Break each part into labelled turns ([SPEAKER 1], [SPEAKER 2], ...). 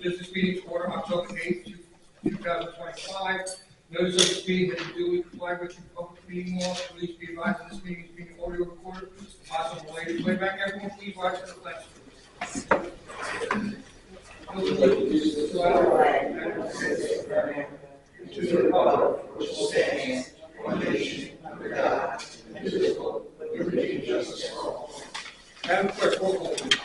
[SPEAKER 1] business meeting to order October 8th, 2025. Notice of this meeting has been duly complied with in public meeting law. Please be advised that this meeting is being audio recorded. Possible related playback. Everyone, please rise to the flag. To the republic which stands one nation under God, indivisible, with liberty and justice for all. Madam Clerk, roll call, please.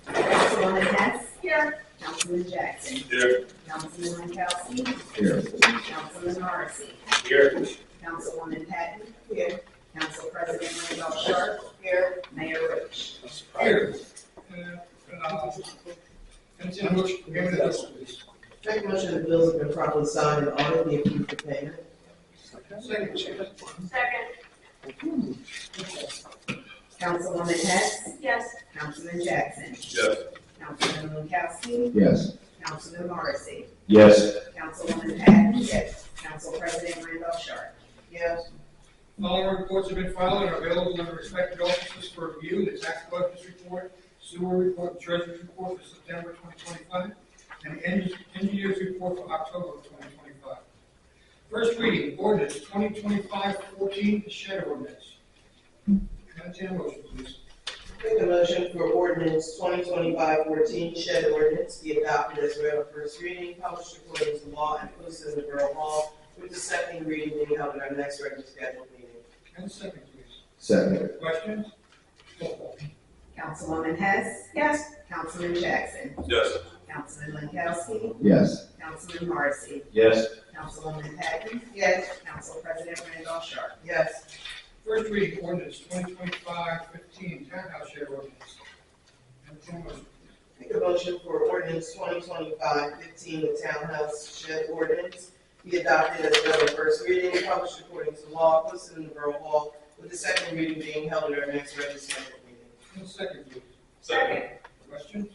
[SPEAKER 2] Councilwoman Hess. Here. Councilman Jackson.
[SPEAKER 1] Here.
[SPEAKER 2] Councilman Kelsey.
[SPEAKER 3] Here.
[SPEAKER 2] Councilman Morrissey.
[SPEAKER 1] Here.
[SPEAKER 2] Councilwoman Patton. Here. Council President Randolph Sharp. Here. Mayor Roach.
[SPEAKER 1] Here. Entertain a motion for payment of bills, please.
[SPEAKER 4] Make a motion that the bills have been properly signed and ordered be approved for payment.
[SPEAKER 1] Second.
[SPEAKER 2] Second. Councilwoman Hess. Yes. Councilman Jackson.
[SPEAKER 1] Yes.
[SPEAKER 2] Councilman Kelsey.
[SPEAKER 3] Yes.
[SPEAKER 2] Councilman Morrissey.
[SPEAKER 3] Yes.
[SPEAKER 2] Councilwoman Patton. Yes. Council President Randolph Sharp.
[SPEAKER 4] Yes.
[SPEAKER 1] Following reports have been filed and are available in the respective offices for review: the tax collector's report, sewer report, and treasurer's report for September 2025, and the engineer's report for October 2025. First reading, ordinance 2025-14, the shed ordinance. Entertain a motion, please.
[SPEAKER 4] Make a motion for ordinance 2025-14 shed ordinance be adopted as read on first reading, published according to law, and posted in the Borough Hall, with the second reading being held at our next regularly scheduled meeting.
[SPEAKER 1] And second, please.
[SPEAKER 3] Second.
[SPEAKER 1] Questions? Roll call.
[SPEAKER 2] Councilwoman Hess. Yes. Councilman Jackson.
[SPEAKER 1] Yes.
[SPEAKER 2] Councilman Kelsey.
[SPEAKER 3] Yes.
[SPEAKER 2] Councilman Morrissey.
[SPEAKER 3] Yes.
[SPEAKER 2] Councilwoman Patton.
[SPEAKER 4] Yes.
[SPEAKER 2] Council President Randolph Sharp.
[SPEAKER 4] Yes.
[SPEAKER 1] First reading, ordinance 2025-15, townhouse shed ordinance. Entertain a motion.
[SPEAKER 4] Make a motion for ordinance 2025-15, the townhouse shed ordinance be adopted as read on first reading, published according to law, posted in the Borough Hall, with the second reading being held at our next regularly scheduled meeting.
[SPEAKER 1] And second, please.
[SPEAKER 2] Second.
[SPEAKER 1] Questions?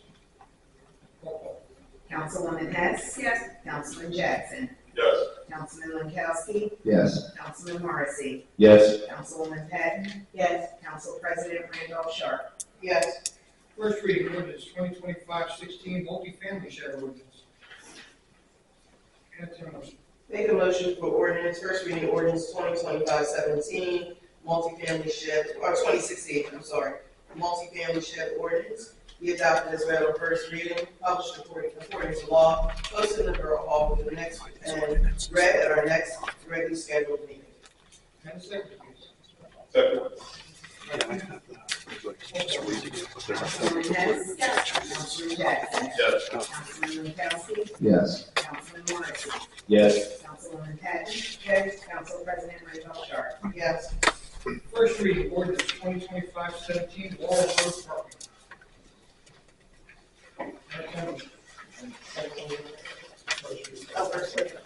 [SPEAKER 1] Roll call.
[SPEAKER 2] Councilwoman Hess. Yes. Councilman Jackson.
[SPEAKER 1] Yes.
[SPEAKER 2] Councilman Kelsey.
[SPEAKER 3] Yes.
[SPEAKER 2] Councilman Morrissey.
[SPEAKER 3] Yes.
[SPEAKER 2] Councilwoman Patton.
[SPEAKER 4] Yes.
[SPEAKER 2] Council President Randolph Sharp.
[SPEAKER 4] Yes.
[SPEAKER 1] First reading, ordinance 2025-16, multifamily shed ordinance. Entertain a motion.
[SPEAKER 4] Make a motion for ordinance, first reading ordinance 2025-17, multifamily shed, or 2016, I'm sorry, multifamily shed ordinance be adopted as read on first reading, published according to law, posted in the Borough Hall with the next, and read at our next regularly scheduled meeting.
[SPEAKER 1] And second, please.
[SPEAKER 2] Councilwoman Hess. Yes. Councilman Jackson.
[SPEAKER 1] Yes.
[SPEAKER 2] Councilman Kelsey.
[SPEAKER 3] Yes.
[SPEAKER 2] Councilman Morrissey.
[SPEAKER 3] Yes.
[SPEAKER 2] Councilwoman Patton. Yes. Council President Randolph Sharp.
[SPEAKER 4] Yes.
[SPEAKER 1] First reading, ordinance 2025-17, Laurel Rd parking. Entertain a motion.
[SPEAKER 4] Oh, first reading.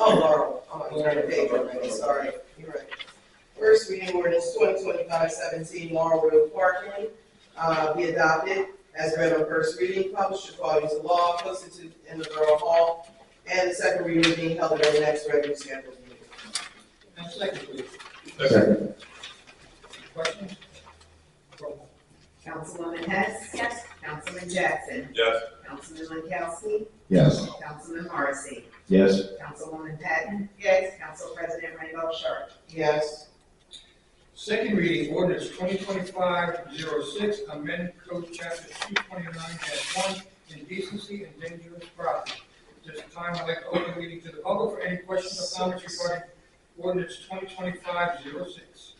[SPEAKER 4] Oh, Laurel, I'm on the page already, sorry, you're right. First reading ordinance 2025-17, Laurel Rd parking, be adopted as read on first reading, published according to law, posted in the Borough Hall, and the second reading being held at our next regularly scheduled meeting.
[SPEAKER 1] And second, please.
[SPEAKER 3] Second.
[SPEAKER 1] Questions? Roll call.
[SPEAKER 2] Councilwoman Hess. Yes. Councilman Jackson.
[SPEAKER 1] Yes.
[SPEAKER 2] Councilman Kelsey.
[SPEAKER 3] Yes.
[SPEAKER 2] Councilman Morrissey.
[SPEAKER 3] Yes.
[SPEAKER 2] Councilwoman Patton.
[SPEAKER 4] Yes.
[SPEAKER 2] Council President Randolph Sharp.
[SPEAKER 4] Yes.
[SPEAKER 1] Second reading, ordinance 2025-06, amend code chapter 229-1, indecency and dangerous property. At this time, I'd like to open the meeting to the public for any questions or comments regarding ordinance 2025-06.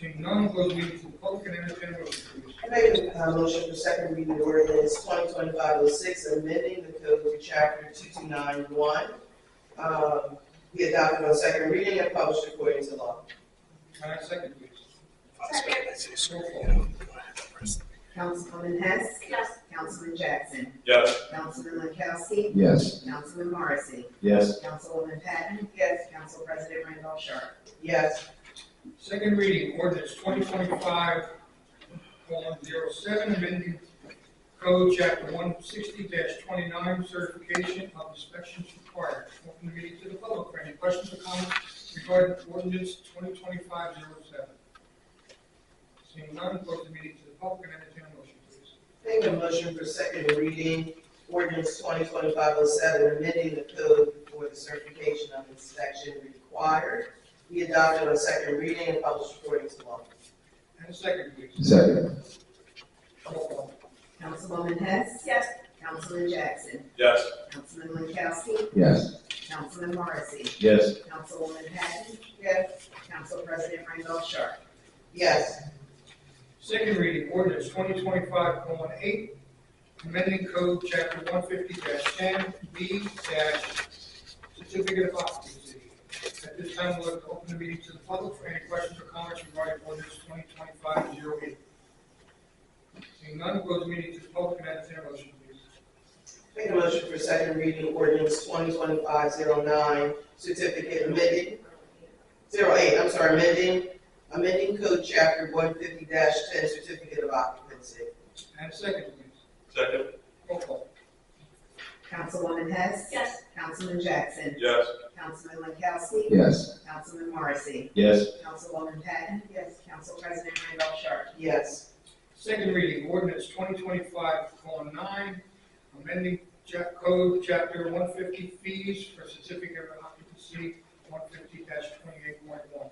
[SPEAKER 1] Seeing none, close the meeting to the public and entertain a motion, please.
[SPEAKER 4] I make a motion for second reading ordinance 2025-06, amending the code to chapter 2291, be adopted on second reading and published according to law.
[SPEAKER 1] Second, please.
[SPEAKER 2] Second.
[SPEAKER 1] Roll call.
[SPEAKER 2] Councilwoman Hess. Yes. Councilman Jackson.
[SPEAKER 1] Yes.
[SPEAKER 2] Councilman Kelsey.
[SPEAKER 3] Yes.
[SPEAKER 2] Councilman Morrissey.
[SPEAKER 3] Yes.
[SPEAKER 2] Councilwoman Patton. Yes. Council President Randolph Sharp.
[SPEAKER 4] Yes.
[SPEAKER 1] Second reading, ordinance 2025-07, amending code chapter 160-29, certification of inspections required. Open the meeting to the public for any questions or comments regarding ordinance 2025-07. Seeing none, close the meeting to the public and entertain a motion, please.
[SPEAKER 4] Make a motion for second reading, ordinance 2025-07, amending the code for the certification of inspection required, be adopted on second reading and published according to law.
[SPEAKER 1] And a second, please.
[SPEAKER 3] Second.
[SPEAKER 1] Roll call.
[SPEAKER 2] Councilwoman Hess.
[SPEAKER 5] Yes.
[SPEAKER 2] Councilman Jackson.
[SPEAKER 3] Yes.
[SPEAKER 2] Councilman Lankowski.
[SPEAKER 3] Yes.
[SPEAKER 2] Councilman Morrissey.
[SPEAKER 3] Yes.
[SPEAKER 2] Councilwoman Patton.
[SPEAKER 4] Yes.
[SPEAKER 2] Council President Randolph Sharp.
[SPEAKER 4] Yes.
[SPEAKER 1] Second reading, ordinance 2025:8, amending code chapter 150-10B certificate of occupancy. At this time, we'll open the meeting to the public for any questions or comments regarding ordinance 2025-08. Seeing none, we'll close the meeting to the public and entertain a motion, please.
[SPEAKER 4] Make a motion for second reading, ordinance 2025-09, certificate amending, 08, I'm sorry, amending code chapter 150-10, certificate of occupancy.
[SPEAKER 1] And a second, please.
[SPEAKER 3] Second.
[SPEAKER 1] Roll call.
[SPEAKER 2] Councilwoman Hess.
[SPEAKER 5] Yes.
[SPEAKER 2] Councilman Jackson.
[SPEAKER 3] Yes.
[SPEAKER 2] Councilman Lankowski.
[SPEAKER 3] Yes.
[SPEAKER 2] Councilman Morrissey.
[SPEAKER 3] Yes.
[SPEAKER 2] Councilwoman Patton. Yes. Council President Randolph Sharp.
[SPEAKER 4] Yes.
[SPEAKER 1] Second reading, ordinance 2025:9, amending code chapter 150 fees for certificate of occupancy 150-28.1.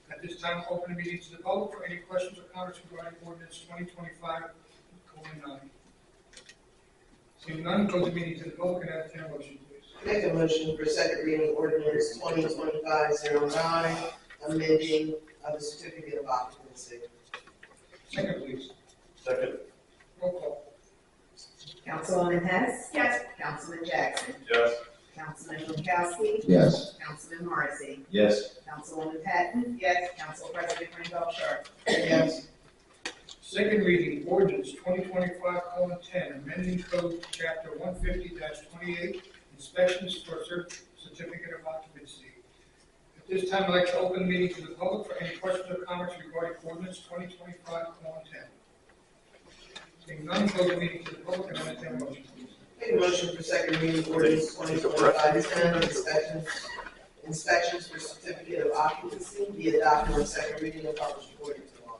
[SPEAKER 1] At this time, I'll open the meeting to the public for any questions or comments regarding ordinance 2025:9. Seeing none, close the meeting to the public and entertain a motion, please.
[SPEAKER 4] Make a motion for second reading, ordinance 2025-09, amending the certificate of occupancy.
[SPEAKER 1] Second, please.
[SPEAKER 3] Second.
[SPEAKER 1] Roll call.
[SPEAKER 2] Councilwoman Hess.
[SPEAKER 5] Yes.
[SPEAKER 2] Councilman Jackson.
[SPEAKER 3] Yes.
[SPEAKER 2] Councilman Lankowski.
[SPEAKER 3] Yes.
[SPEAKER 2] Councilman Morrissey.
[SPEAKER 3] Yes.
[SPEAKER 2] Councilwoman Patton. Yes. Council President Randolph Sharp.
[SPEAKER 4] Yes.
[SPEAKER 1] Second reading, ordinance 2025:10, amending code chapter 150-28, inspections for certificate of occupancy. At this time, I'd like to open the meeting to the public for any questions or comments regarding ordinance 2025:10. Seeing none, close the meeting to the public and entertain a motion, please.
[SPEAKER 4] Make a motion for second reading, ordinance 2025-10, inspections for certificate of occupancy, be adopted on second reading and published according to law.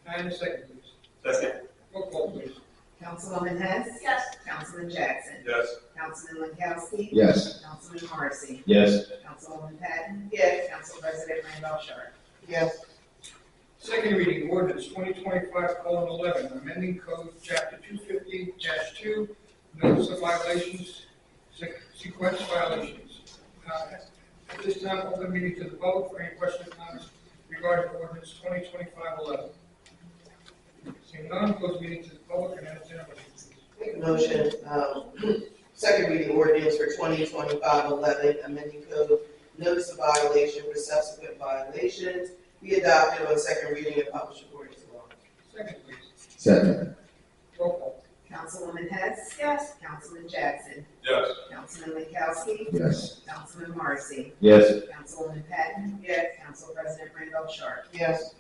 [SPEAKER 1] And a second, please.
[SPEAKER 3] Second.
[SPEAKER 1] Roll call, please.
[SPEAKER 2] Councilwoman Hess.
[SPEAKER 5] Yes.
[SPEAKER 2] Councilman Jackson.
[SPEAKER 3] Yes.
[SPEAKER 2] Councilman Lankowski.
[SPEAKER 3] Yes.
[SPEAKER 2] Councilman Morrissey.
[SPEAKER 3] Yes.
[SPEAKER 2] Councilwoman Patton.
[SPEAKER 4] Yes.
[SPEAKER 2] Council President Randolph Sharp.
[SPEAKER 4] Yes.
[SPEAKER 1] Second reading, ordinance 2025:11, amending code chapter 250-2, notice of violations, sequence violations. At this time, open the meeting to the public for any questions or comments regarding ordinance 2025:11. Seeing none, close the meeting to the public and entertain a motion, please.
[SPEAKER 4] Make a motion, second reading ordinance for 2025-11, amending code, notice of violation for subsequent violations, be adopted on second reading and published according to law.
[SPEAKER 1] Second, please.
[SPEAKER 3] Second.
[SPEAKER 1] Roll call.
[SPEAKER 2] Councilwoman Hess.
[SPEAKER 5] Yes.
[SPEAKER 2] Councilman Jackson.
[SPEAKER 3] Yes.
[SPEAKER 2] Councilman Lankowski.
[SPEAKER 3] Yes.
[SPEAKER 2] Councilman Morrissey.
[SPEAKER 3] Yes.
[SPEAKER 2] Councilwoman Patton.
[SPEAKER 4] Yes.
[SPEAKER 2] Council President Randolph Sharp.
[SPEAKER 4] Yes.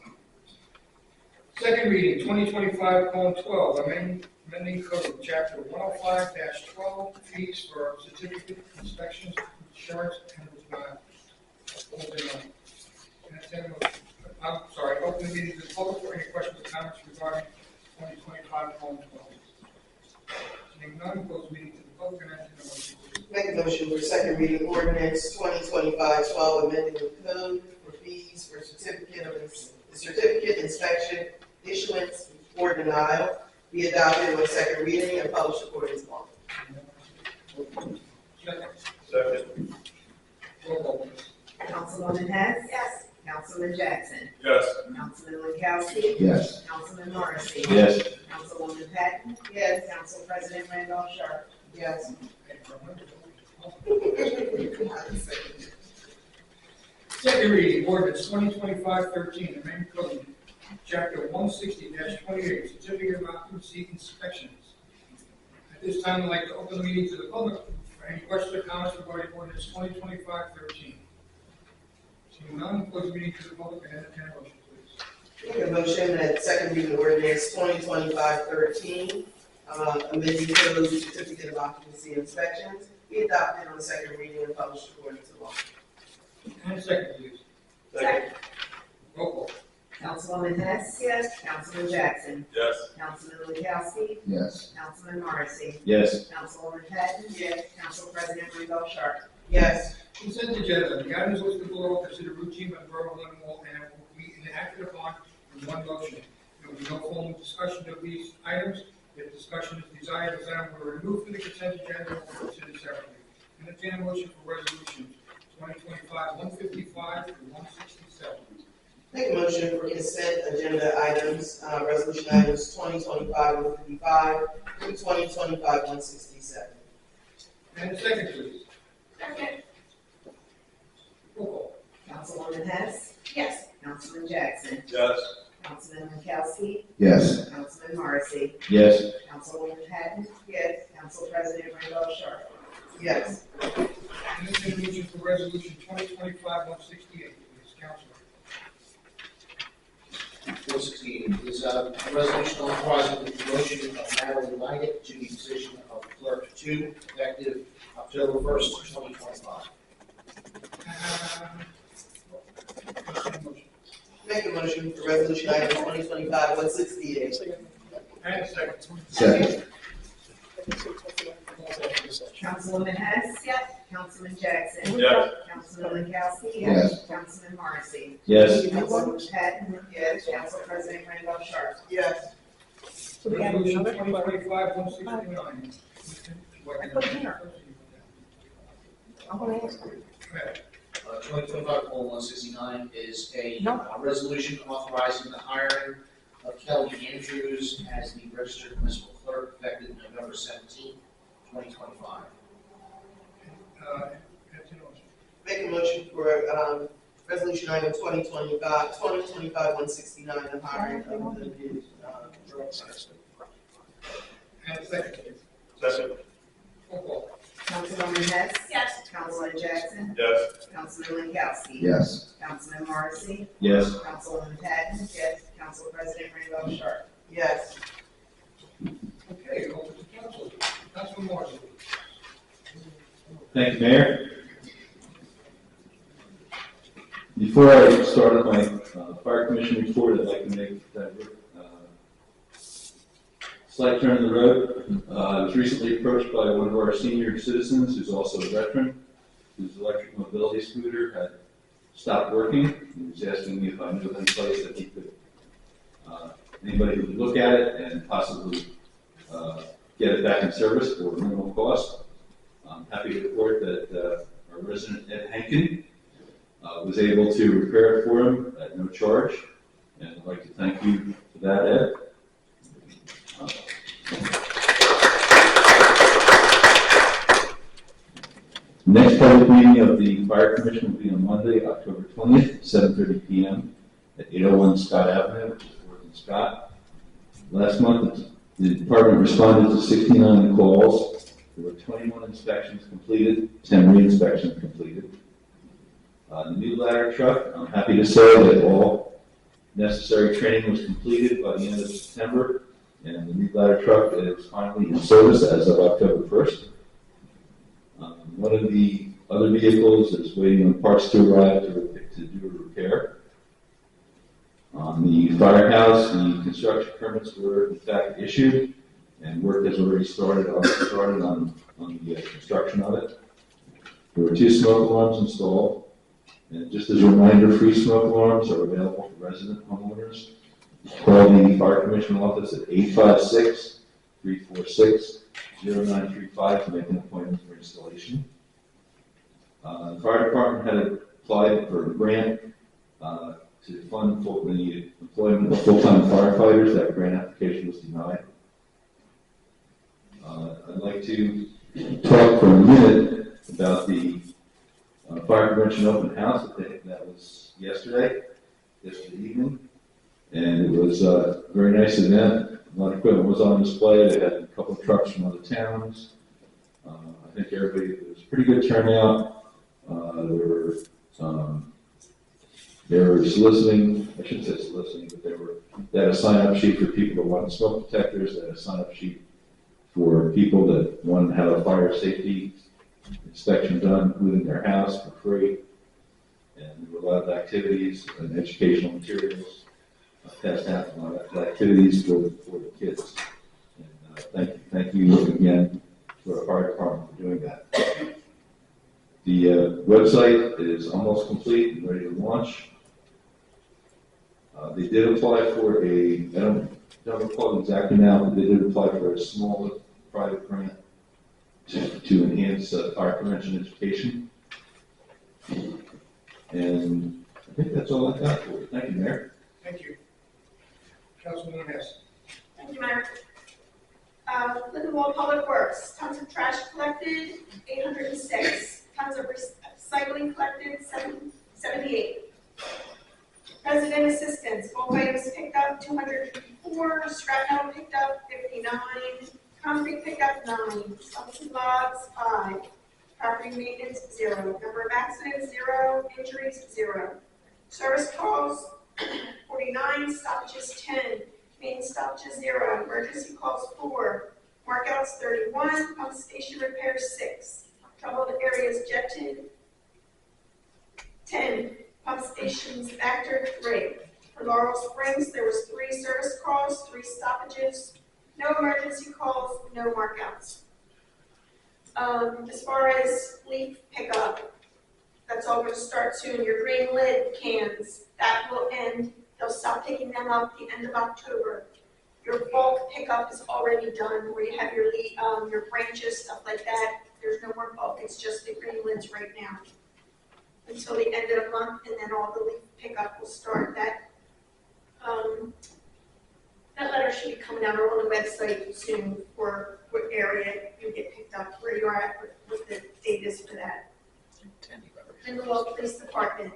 [SPEAKER 1] Second reading, 2025:12, amending code, chapter 105-12, fees for certificate inspections, insurance, and denial. I'm sorry, open the meeting to the public for any questions or comments regarding 2025:12. Seeing none, close the meeting to the public and entertain a motion, please.
[SPEAKER 4] Make a motion for second reading ordinance 2025-12, amending the code for fees for certificate inspection, issuance, or denial, be adopted on second reading and published according to law.
[SPEAKER 1] Second.
[SPEAKER 3] Second.
[SPEAKER 1] Roll call, please.
[SPEAKER 2] Councilwoman Hess.
[SPEAKER 5] Yes.
[SPEAKER 2] Councilman Jackson.
[SPEAKER 3] Yes.
[SPEAKER 2] Councilman Lankowski.
[SPEAKER 3] Yes.
[SPEAKER 2] Councilman Morrissey.
[SPEAKER 3] Yes.
[SPEAKER 2] Councilwoman Patton.
[SPEAKER 4] Yes.
[SPEAKER 2] Council President Randolph Sharp.
[SPEAKER 4] Yes.
[SPEAKER 1] Second reading, ordinance 2025-13, amending code, chapter 160-28, certificate of occupancy inspections. At this time, I'd like to open the meeting to the public for any questions or comments regarding ordinance 2025-13. Seeing none, close the meeting to the public and entertain a motion, please.
[SPEAKER 4] Make a motion that second reading ordinance 2025-13, amending code certificate of occupancy inspections, be adopted on second reading and published according to law.
[SPEAKER 1] And second, please.
[SPEAKER 5] Second.
[SPEAKER 1] Roll call.
[SPEAKER 2] Councilwoman Hess.
[SPEAKER 4] Yes.
[SPEAKER 2] Councilman Jackson.
[SPEAKER 3] Yes.
[SPEAKER 2] Councilman Leakowski.
[SPEAKER 3] Yes.
[SPEAKER 2] Councilman Morrissey.
[SPEAKER 3] Yes.
[SPEAKER 2] Councilwoman Patton.
[SPEAKER 4] Yes.
[SPEAKER 2] Council President Randolph Sharp.
[SPEAKER 4] Yes.
[SPEAKER 1] Consent agenda, the items listed below are considered routine by the Borough of Lindenwold and will be enacted upon in one motion. There will be no formal discussion of these items. If discussion is desired, this item will be removed from the consent agenda and will be considered separately. Entertain a motion for resolutions 2025-155 through 167.
[SPEAKER 4] Make a motion for consent agenda items, resolution items 2025-155 through 2025-167.
[SPEAKER 1] And a second, please.
[SPEAKER 2] Second.
[SPEAKER 1] Roll call.
[SPEAKER 2] Councilwoman Hess.
[SPEAKER 4] Yes.
[SPEAKER 2] Councilman Jackson.
[SPEAKER 3] Yes.
[SPEAKER 2] Councilman Leakowski.
[SPEAKER 3] Yes.
[SPEAKER 2] Councilman Morrissey.
[SPEAKER 3] Yes.
[SPEAKER 2] Councilwoman Patton.
[SPEAKER 4] Yes.
[SPEAKER 2] Council President Randolph Sharp.
[SPEAKER 4] Yes.
[SPEAKER 1] Entertain a motion for resolution 2025-168, please. Council.
[SPEAKER 5] 468 is a resolution authorizing the promotion of Natalie Liggett to the position of Clerk 2, effective October 1st, 2025.
[SPEAKER 4] Make a motion for resolution item 2025-168.
[SPEAKER 1] And a second.
[SPEAKER 3] Second.
[SPEAKER 2] Councilwoman Hess.
[SPEAKER 4] Yes.
[SPEAKER 2] Councilman Jackson.
[SPEAKER 3] Yes.
[SPEAKER 2] Councilman Leakowski.
[SPEAKER 3] Yes.
[SPEAKER 2] Councilman Morrissey.
[SPEAKER 3] Yes.
[SPEAKER 2] Councilwoman Patton.
[SPEAKER 4] Yes.
[SPEAKER 2] Council President Randolph Sharp.
[SPEAKER 4] Yes.
[SPEAKER 1] Resolution 2025-169.
[SPEAKER 2] I put it here. I'm gonna ask you.
[SPEAKER 5] 2025-169 is a resolution authorizing the hiring of Kelly Andrews as the registered municipal clerk effective November 17th, 2025.
[SPEAKER 4] Make a motion for, resolution item 2025-169, the hiring of the new,
[SPEAKER 1] And a second, please.
[SPEAKER 3] Second.
[SPEAKER 1] Roll call.
[SPEAKER 2] Councilwoman Hess.
[SPEAKER 4] Yes.
[SPEAKER 2] Councilman Jackson.
[SPEAKER 3] Yes.
[SPEAKER 2] Councilman Leakowski.
[SPEAKER 3] Yes.
[SPEAKER 2] Councilman Morrissey.
[SPEAKER 3] Yes.
[SPEAKER 2] Councilwoman Patton.
[SPEAKER 4] Yes.
[SPEAKER 2] Council President Randolph Sharp.
[SPEAKER 4] Yes.
[SPEAKER 1] Okay, over to council. Councilman Morrissey.
[SPEAKER 6] Thank you, Mayor. Before I start on my fire commission report, I'd like to make that slight turn in the road. I was recently approached by one of our senior citizens who's also a veteran, whose electric mobility scooter had stopped working. He was asking me if I knew of any place that he could, anybody who would look at it and possibly get it back in service for minimal cost. I'm happy to report that our resident Ed Henkin was able to repair it for him at no charge, and I'd like to thank you for that, Ed. The next public meeting of the Fire Commission will be on Monday, October 20th, 7:30 p.m. at 801 Scott Avenue, which is 4th and Scott. Last month, the department responded to 69 calls. There were 21 inspections completed, 10 re-inspections completed. The new ladder truck, I'm happy to say that all necessary training was completed by the end of September, and the new ladder truck is finally in service as of October 1st. One of the other vehicles is waiting on parts to arrive to do a repair. On the firehouse, the construction permits were in fact issued, and work has already started on the construction of it. There were 2 smoke alarms installed, and just as a reminder, free smoke alarms are available for resident homeowners. Call the Fire Commission office at 856-346-0935 to make an appointment for installation. The fire department had applied for a grant to fund the employment of full-time firefighters. That grant application was denied. I'd like to talk for a minute about the fire prevention open house that was yesterday evening, and it was a very nice event. A lot of equipment was on display. They had a couple of trucks from other towns. I think it was a pretty good turnout. They were soliciting, I shouldn't say soliciting, but they had a sign-up sheet for people that wanted smoke detectors. They had a sign-up sheet for people that wanted to have a fire safety inspection done within their house for free. And there were a lot of activities and educational materials. past half of our activities for the kids. And thank you again to our fire department for doing that. The website is almost complete and ready to launch. They did apply for I don't recall exactly now, but they did apply for a small private grant to enhance fire prevention education. And I think that's all I got for you. Thank you, Mayor.
[SPEAKER 1] Thank you. Councilwoman Hess.
[SPEAKER 7] Thank you, Mayor. Lindenwold Public Works, tons of trash collected, 806. Tons of recycling collected, 78. Resident assistance, bulk items picked up, 254. Scrap metal picked up, 59. Concrete picked up, 9. Stumps and logs, 5. Property maintenance, 0. Number of accidents, 0. Injuries, 0. Service calls, 49. Stoppages, 10. Main stoppages, 0. Emergency calls, 4. Markouts, 31. Pump station repairs, 6. Troubled areas jetted, 10. Pump stations factored, 3. For Laurel Springs, there was 3 service calls, 3 stoppages, no emergency calls, no markouts. As far as leaf pickup, that's all going to start soon. Your green lid cans, that will end. They'll stop picking them up at the end of October. Your bulk pickup is already done, where you have your branches, stuff like that. There's no more bulk. It's just the green lids right now until the end of the month, and then all the leaf pickup will start. That letter should be coming out on the website soon for what area you get picked up, where you are at, what the date is for that. Lindenwold Police Department.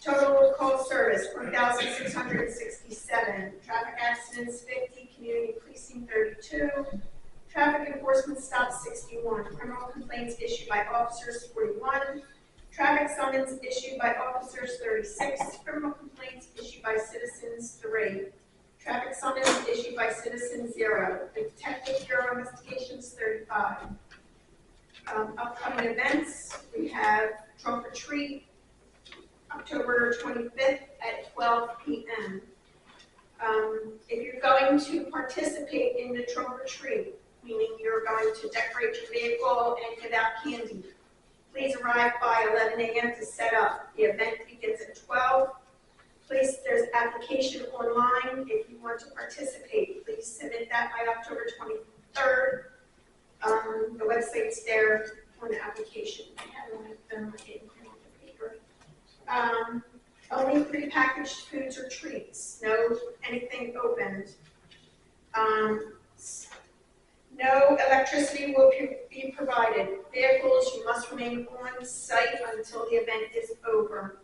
[SPEAKER 7] Total call service, 4,667. Traffic accidents, 50. Community policing, 32. Traffic enforcement stops, 61. Criminal complaints issued by officers, 41. Traffic summons issued by officers, 36. Criminal complaints issued by citizens, 3. Traffic summons issued by citizens, 0. Detective Bureau investigations, 35. Upcoming events, we have trunk or treat, October 25th at 12 p.m. If you're going to participate in the trunk or treat, meaning you're going to decorate your vehicle and give out candy, please arrive by 11 a.m. to set up. The event begins at 12. Please, there's application online. If you want to participate, please submit that by October 23rd. The website's there for the application. I haven't done my paper. Only prepackaged foods or treats. No anything opened. No electricity will be provided. Vehicles, you must remain on site until the event is over.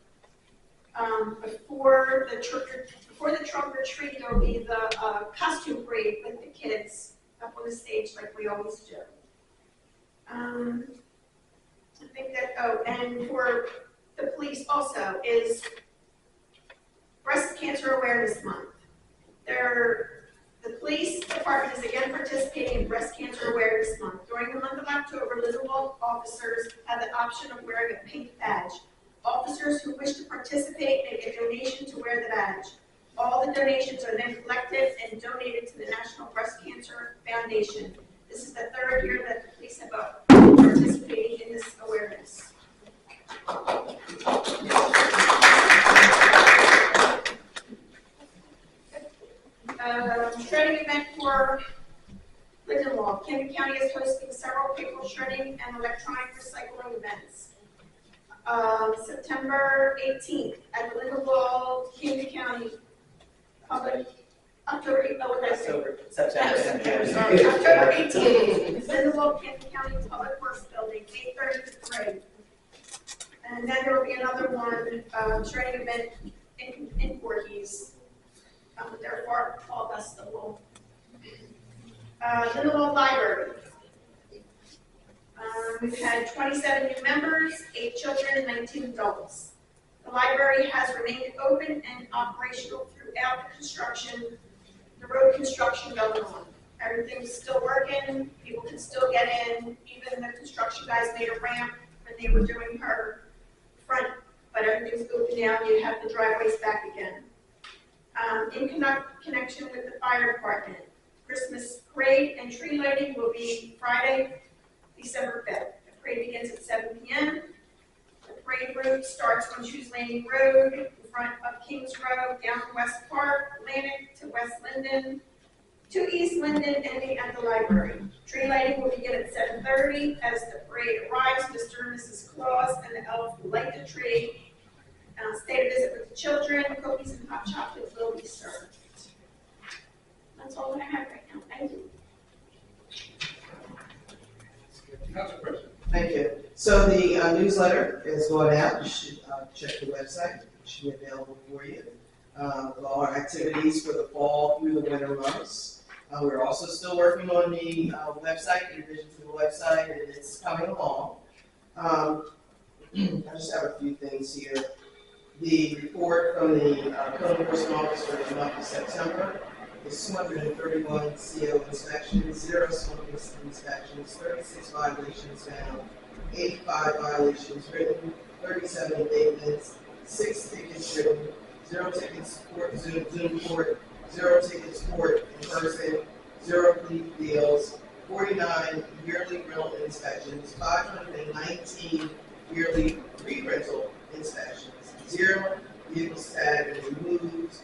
[SPEAKER 7] Before the trunk or treat, there will be the costume parade with the kids up on the stage like we always do. I think that, and for the police also is Breast Cancer Awareness Month. The police department is again participating in Breast Cancer Awareness Month. During the month of October, Lindenwold officers have the option of wearing a pink badge. Officers who wish to participate make a donation to wear the badge. All the donations are then collected and donated to the National Breast Cancer Foundation. This is the 3rd year that the police have participated in this awareness. Shredding event for Lindenwold. Camden County is hosting several paper shredding and electronic recycling events. September 18th at the Lindenwold, Camden County Public, October 18th, Lindenwold, Camden County Public Works Building, 8:30 to 3. And then there will be another one, shredding event in Voorhees. Their fall festival. Lindenwold Library. We've had 27 new members, 8 children, and 19 adults. The library has remained open and operational throughout the road construction going on. Everything's still working, people can still get in, even the construction guys made a ramp when they were doing her front, but everything's open now, you have the driveways back again. in connection with the fire department. Christmas parade and tree lighting will be Friday, December 5th. The parade begins at 7 p.m. The parade route starts on Shoes Landing Road, in front of Kings Road, down West Park, Atlantic to West Linden, to East Linden, ending at the library. Tree lighting will begin at 7:30. As the parade arrives, Mr. and Mrs. Claus and the elf will light the tree. Stay to visit with the children. Cookies and hot chocolate will be served. That's all I have right now. Thank you.
[SPEAKER 1] Council President.
[SPEAKER 4] Thank you. So the newsletter is going out. You should check the website. It should be available for you. With all our activities for the fall through the winter months. We're also still working on the website, the revision to the website, and it's coming along. I just have a few things here. The report from the code enforcement officer for the month of September is 231 CO inspections, 0 smoking inspections, 36 violations found, 85 violations written, 37 abatements, 6 tickets written, 0 tickets court, Zoom court, 0 tickets court in person, 0 plea deals, 49 yearly rental inspections, 519 yearly re-rental inspections, 0 vehicles tagged and removed,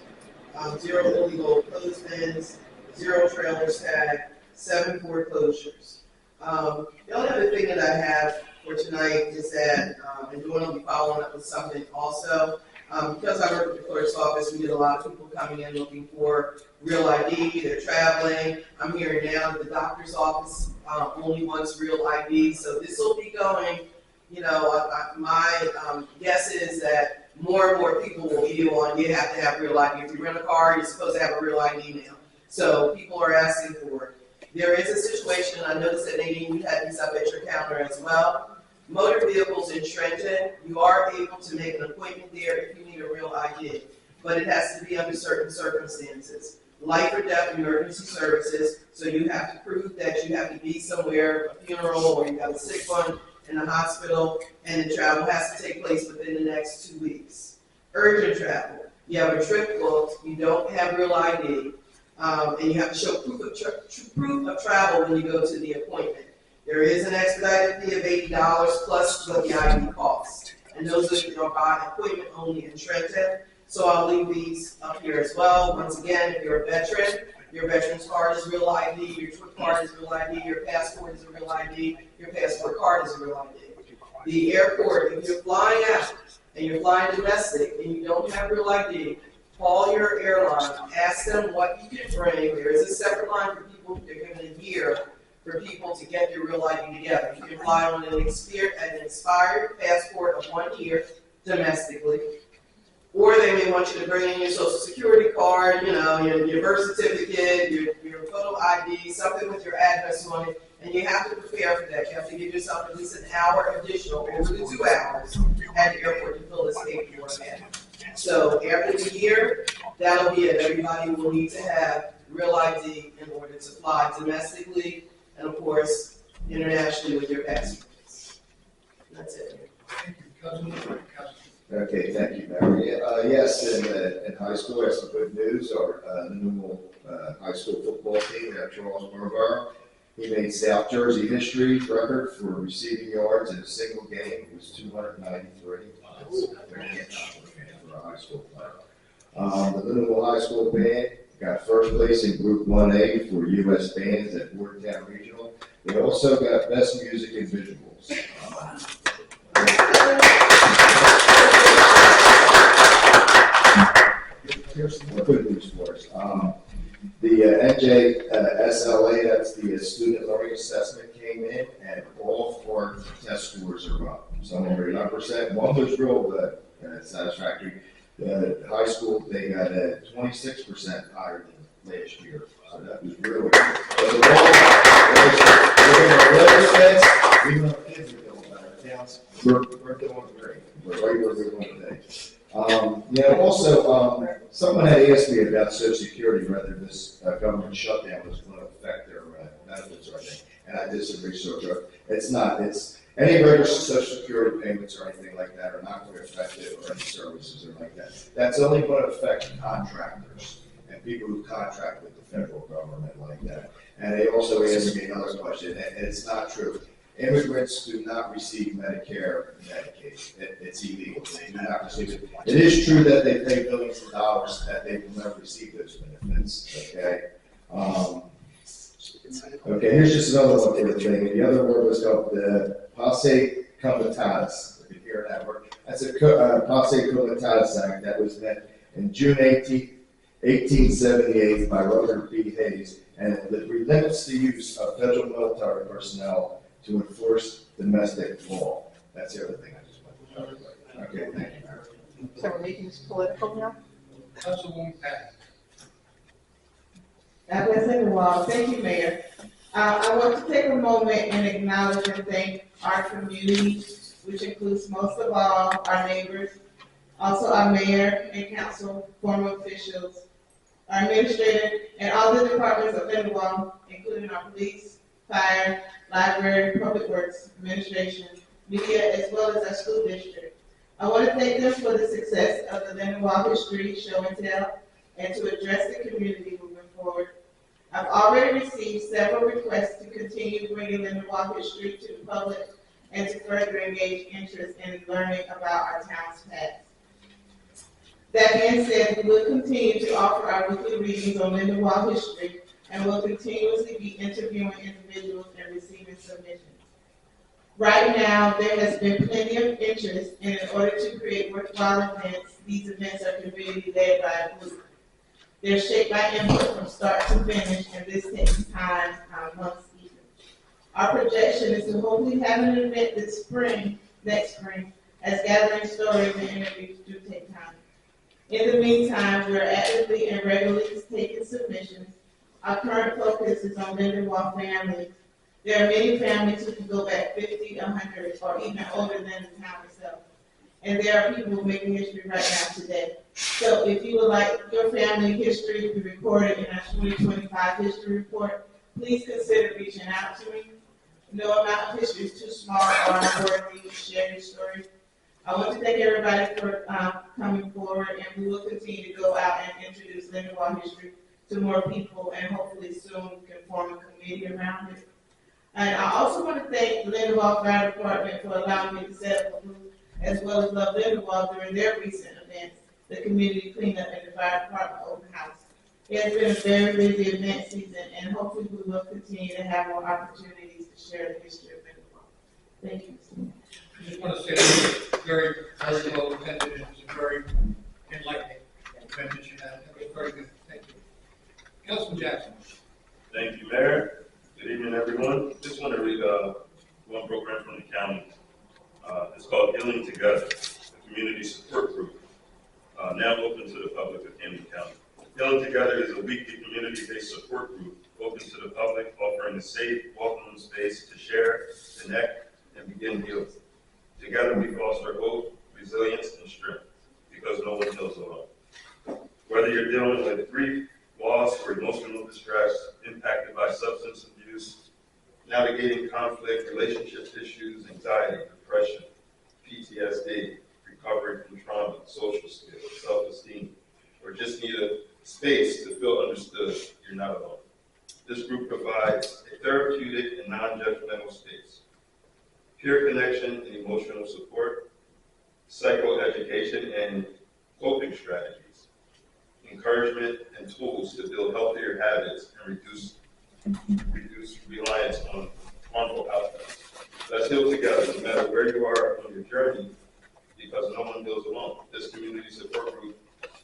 [SPEAKER 4] 0 illegal clothespins, 0 trailers tagged, 7 foreclosures. The only other thing that I have for tonight is that, and Dawn will be following up with something also. Because I work at the clerk's office, we get a lot of people coming in looking for real ID, they're traveling. I'm hearing now that the doctor's office only wants real ID, so this will be going, you know, my guess is that more and more people will be on, you have to have real ID. If you rent a car, you're supposed to have a real ID now. So people are asking for it. There is a situation, I noticed that Nadine, you had these up at your counter as well. Motor vehicles in Trenton, you are able to make an appointment there if you need a real ID, but it has to be under certain circumstances. Life or death emergency services, so you have to prove that you have to be somewhere, a funeral, or you got a sick one in the hospital, and the travel has to take place within the next 2 weeks. Urgent travel, you have a trip booked, you don't have real ID, and you have to show proof of travel when you go to the appointment. There is an expedited fee of $80 plus what the ID costs. And those are by appointment only in Trenton. So I'll leave these up here as well. Once again, if you're a veteran, your veteran's card is real ID, your trip card is real ID, your passport is a real ID, your passport card is a real ID. The airport, if you're flying out and you're flying domestic and you don't have real ID, call your airline, ask them what you can bring. There is a separate line for people, they're given a year for people to get your real ID together. You can fly on an expired passport of 1 year domestically, or they may want you to bring in your social security card, you know, your birth certificate, your photo ID, something with your address on it, and you have to prepare for that. You have to give yourself at least an hour additional over the 2 hours at the airport to fill this paperwork in. So after the year, that'll be it. Everybody will need to have real ID in order to fly domestically and, of course, internationally with your passports. That's it.
[SPEAKER 1] Thank you. Councilman.
[SPEAKER 8] Okay, thank you, Mary. Yes, in high school, I have some good news. Our Lindenwold high school football team at Charles Borough, he made South Jersey history record for receiving yards in a single game. It was 293. That's very much for a high school player. The Lindenwold High School band got first place in Group 1A for U.S. bands at Bordentown Regional. They also got best music and visuals. Here's some good news for us. The NJSLA, that's the Student Learning Assessment, came in, and all 4 test scores are up. Some are 9%, one was real satisfactory. The high school, they got 26% higher than last year, so that was really good. But even our kids are doing better. We're doing great. We're right where we want to be. Also, someone had asked me about Social Security, whether this government shutdown was going to affect their benefits or anything, and I did some research. It's not. It's Any regular social security payments or anything like that are not going to affect it, or any services or like that. That's only going to affect contractors and people who contract with the federal government like that. And they also asked me another question, and it's not true. Immigrants do not receive Medicare and Medicaid. It's illegal. They do not receive it. It is true that they pay billions of dollars, that they will never receive those benefits, okay? Okay, here's just another one for the thing. The other word was called the Passe Comitatus. If you hear that word, that's a Passe Comitatus Act that was met in June 1878 by Laurel Rd. Hayes, and it limits the use of federal military personnel to enforce domestic law. That's the other thing I just wanted to talk about. Okay, thank you, Mayor.
[SPEAKER 9] So we're making this political now?
[SPEAKER 1] Councilwoman Patton.
[SPEAKER 2] God bless everyone. Thank you, Mayor. I want to take a moment and acknowledge and thank our community, which includes most of all our neighbors, also our mayor and council, former officials, our administrator, and all the departments of Lindenwold, including our police, fire, library, public works, administration, media, as well as our school district. I want to thank them for the success of the Lindenwold History Show and Tell, and to address the community moving forward. I've already received several requests to continue bringing Lindenwold history to the public and to further engage interest in learning about our town's past. That being said, we will continue to offer our weekly readings on Lindenwold history, and will continuously be interviewing individuals and receiving submissions. Right now, there has been plenty of interest, and in order to create worthwhile events, these events are community led by a group. They're shaped by input from start to finish, and this takes time, months even. Our projection is to hopefully have an event this spring, next spring, as gathering stories and interviews do take time. In the meantime, we're actively and regularly taking submissions. Our current focus is on Lindenwold families. There are many families who can go back 50, 100, or even older than the town itself. And there are people making history right now today. So if you would like your family history to be recorded in our 2025 history report, please consider reaching out to me. No amount of history is too small or unworthy to share your story. I want to thank everybody for coming forward, and we will continue to go out and introduce Lindenwold history to more people, and hopefully soon we can form a committee around it. And I also want to thank the Lindenwold Fire Department for allowing me to set up a booth, as well as Love Lindenwold during their recent events, the community cleanup and the fire department open house. It has been a very busy event season, and hopefully we will continue to have more opportunities to share the history of Lindenwold. Thank you, Mr. Mayor.
[SPEAKER 1] I just want to say, very, very well attended, and it was a very enlightening convention. That was very good. Thank you. Councilman Jackson.
[SPEAKER 3] Thank you, Mayor. Good evening, everyone. Just want to read one program from the county. It's called Healing Together, a community support group, now open to the public of Camden County. Healing Together is a weekly community-based support group open to the public, offering a safe, welcoming space to share, connect, and begin healing. Together we foster hope, resilience, and strength, because no one feels alone. Whether you're dealing with grief, loss, or emotional distress, impacted by substance abuse, navigating conflict, relationship issues, anxiety, depression, PTSD, recovery from trauma, social skills, self-esteem, or just need a space to feel understood, you're not alone. This group provides a therapeutic and non-judgmental space, peer connection and emotional support, psychoeducation and coping strategies, encouragement and tools to build healthier habits and reduce reliance on harmful outcomes. Let's heal together, no matter where you are on your journey, because no one feels alone. This community support group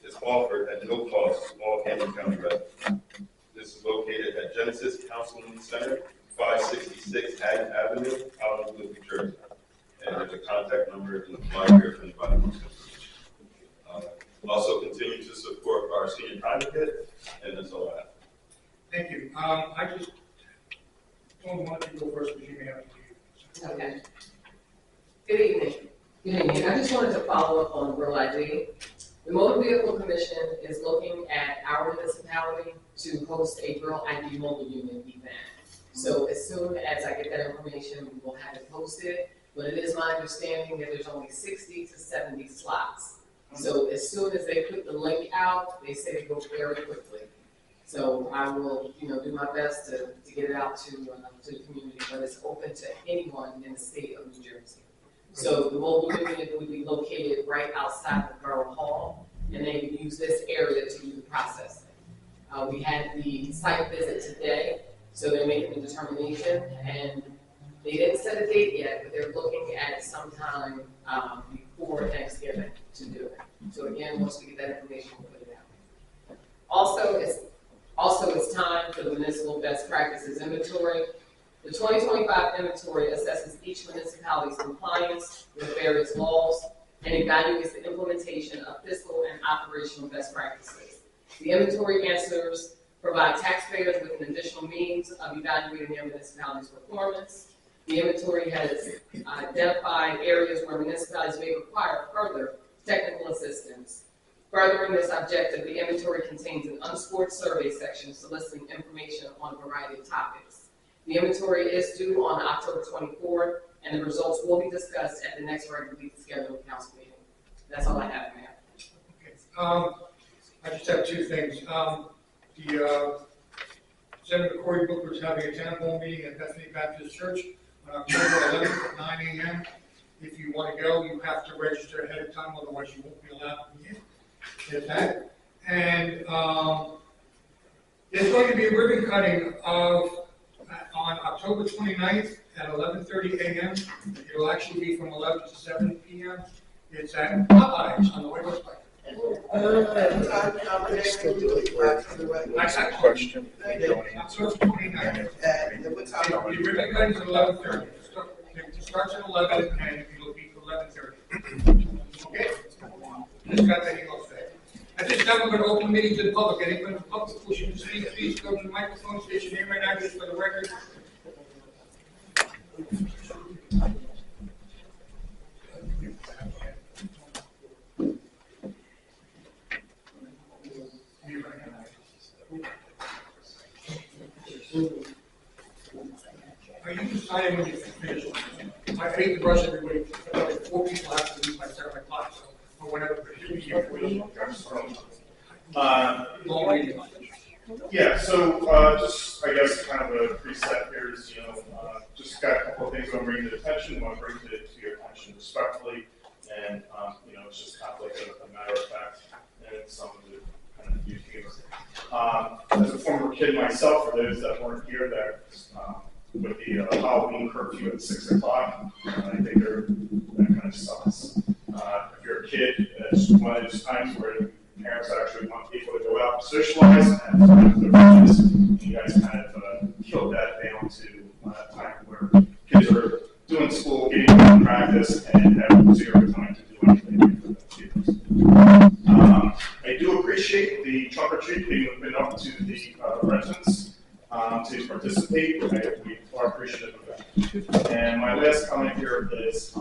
[SPEAKER 3] is offered at no cost to all Camden County residents. This is located at Genesis Counseling Center, 566 Haddon Avenue, Collinsville, New Jersey. And there's a contact number in the flyer if anybody wants to. Also continue to support our senior advocate, and that's all I have.
[SPEAKER 1] Thank you. I just don't want you to go first, because you may have to do.
[SPEAKER 9] Okay. Good evening. Good evening. I just wanted to follow up on Real ID. The Motor Vehicle Commission is looking at our municipality to host a Real ID mobile unit event. So as soon as I get that information, we will have it posted. but it is my understanding that there's only 60 to 70 slots. So as soon as they put the link out, they say it goes very quickly. So I will, do my best to get it out to the community, but it's open to anyone in the state of New Jersey. So the mobile unit would be located right outside the Borough Hall, and they would use this area to do the processing. We had the site visit today, so they're making the determination, and they didn't set a date yet, but they're looking at sometime before Thanksgiving to do it. So again, once we get that information, we'll put it out. Also, it's time for the municipal best practices inventory. The 2025 inventory assesses each municipality's compliance with various laws and evaluates the implementation of fiscal and operational best practices. The inventory answers provide taxpayers with an additional means of evaluating their municipality's performance. The inventory has identified areas where municipalities may require further technical assistance. Furthering this objective, the inventory contains an unscored survey section soliciting information on a variety of topics. The inventory is due on October 24th, and the results will be discussed at the next regularly scheduled council meeting. That's all I have, Mayor.
[SPEAKER 1] Okay. I just have two things. Senator Cory Booker is having a town hall meeting at Bethany Baptist Church on October 11th at 9 a.m. If you want to go, you have to register ahead of time, otherwise you won't be allowed in. Get that. And there's going to be a ribbon cutting on October 29th at 11:30 a.m. It will actually be from 11 to 7 p.m. It's at Popeyes on the way to Pike.
[SPEAKER 10] Question.
[SPEAKER 1] October 29th. The ribbon cutting is at 11:30. It starts at 11 and it'll be 11:30. Okay? Just got that email today. At this time, we're going to open the meeting to the public. Anyone in the public wishing to speak, please go to the microphone, state your name and address for the record. Are you deciding when you finish? I hate to rush everybody. Like 4 people have to leave by 7 o'clock, so or whenever. Long meeting.
[SPEAKER 10] Yeah, so just, I guess, kind of a preset here is, just got a couple of things I'm bringing to your attention, want to bring it to your attention respectfully, and, it's just kind of like a matter of fact, and some of the kind of use cases. As a former kid myself, for those that weren't here, that with the Halloween curfew at 6 o'clock, I think that kind of sucks. If you're a kid, it's one of those times where parents actually want people to go out and socialize and have their friends. You guys kind of killed that down to a time where kids are doing school, getting out of practice, and have zero time to do anything for themselves. I do appreciate the trunk or treat being opened up to the residents to participate. We are appreciative of that. And my last comment here is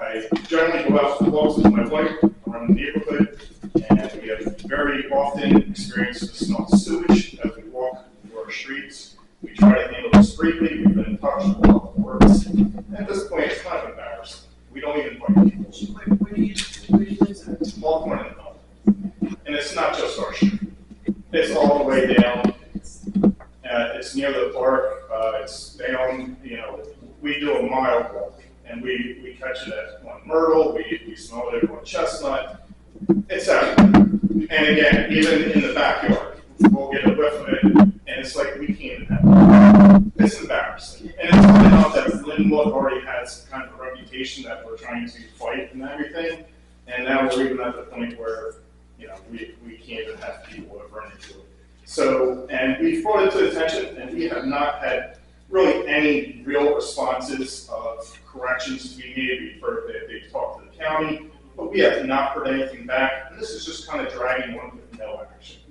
[SPEAKER 10] I generally go out for walks with my wife around the neighborhood, and we have very often experienced the smell of sewage as we walk through our streets. We try to handle this briefly. We've been in touch with a lot of words. At this point, it's kind of embarrassing. We don't even invite people.
[SPEAKER 4] Where do you live?
[SPEAKER 10] All point in the hall. And it's not just our street. It's all the way down. It's near the park. It's down, we do a mile walk, and we catch it on Myrtle. We smell it on Chestnut. It's out. And again, even in the backyard, we'll get a whiff of it, and it's like we can't even have it. It's embarrassing. And it's coming out that Lindenwold already has kind of a reputation that we're trying to fight and everything. And now we're even at the point where, we can't even have people over into it. So, and we brought it to attention, and we have not had really any real responses of corrections to be made. We've heard that they've talked to the county, but we have not heard anything back. And this is just kind of dragging on with no action.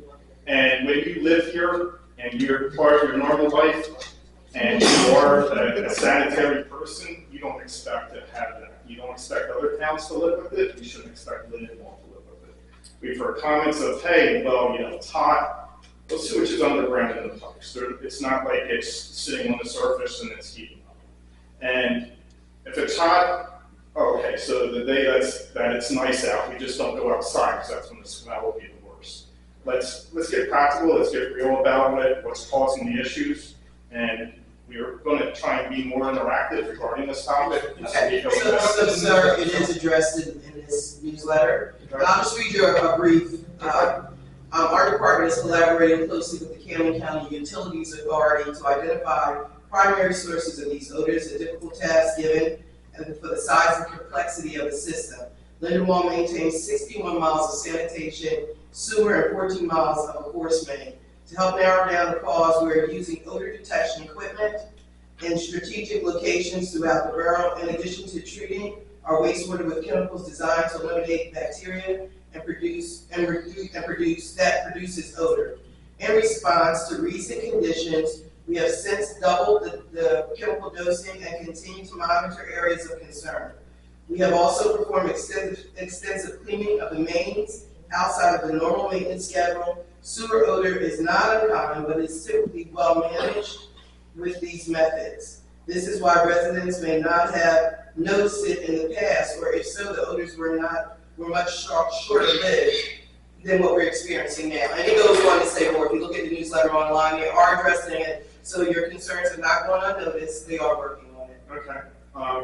[SPEAKER 10] And when you live here and you're part of your normal life and you are a sanitary person, you don't expect to have that. You don't expect other towns to live with it. We shouldn't expect Lindenwold to live with it. We've heard comments of, hey, well, it's hot. Well, sewage is underground in the pipes. It's not like it's sitting on the surface and it's heating up. And If it's hot, oh, okay, so the day that it's nice out, we just don't go outside, because that's when the smell will be the worst. Let's get practical, let's get real about it, what's causing the issues, and we're gonna try and be more interactive regarding this topic.
[SPEAKER 4] Okay, so sir, it is addressed in this newsletter. I'll just read you a brief. Our department is collaborating closely with the Camden County Utilities Authority to identify primary sources of these odors, a difficult task given and for the size and complexity of the system. Lindenwold maintains 61 miles of sanitation, sewer, and 14 miles of a force main. To help narrow down the cause, we are using odor detection equipment in strategic locations throughout the borough, in addition to treating our wastewater with chemicals designed to eliminate bacteria and produces odor. In response to recent conditions, we have since doubled the chemical dosing and continue to monitor areas of concern. We have also performed extensive cleaning of the mains outside of the normal maintenance schedule. Sewer odor is not uncommon, but is typically well managed with these methods. This is why residents may not have noticed it in the past, or if so, the odors were much shorter lived than what we're experiencing now. And it goes on to say more. If you look at the newsletter online, they are addressing it, so your concerns are not going unnoticed. They are working on it.
[SPEAKER 10] Okay,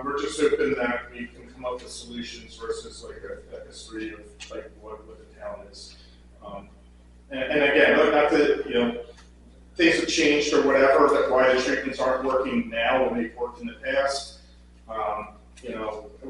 [SPEAKER 10] we're just hoping that we can come up with solutions versus like a history of like what the town is. And again, not that, things have changed or whatever, that's why the treatments aren't working now when they've worked in the past.